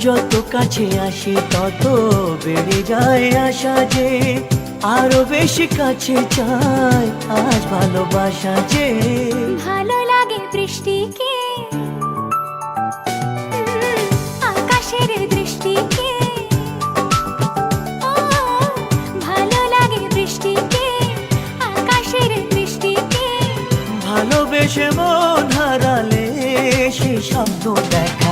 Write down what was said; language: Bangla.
যত কাছে আসি তত বেড়ে যায় আশা যে আরো বেশি কাছে চাই আজ ভালোবাসা যে। ভালো লাগে বৃষ্টিকে, আকাশের দৃষ্টিকে। ও ভালো লাগে বৃষ্টিকে, আকাশের দৃষ্টিকে। ভালোবেসে মন হারালে সে শব্দ দেখা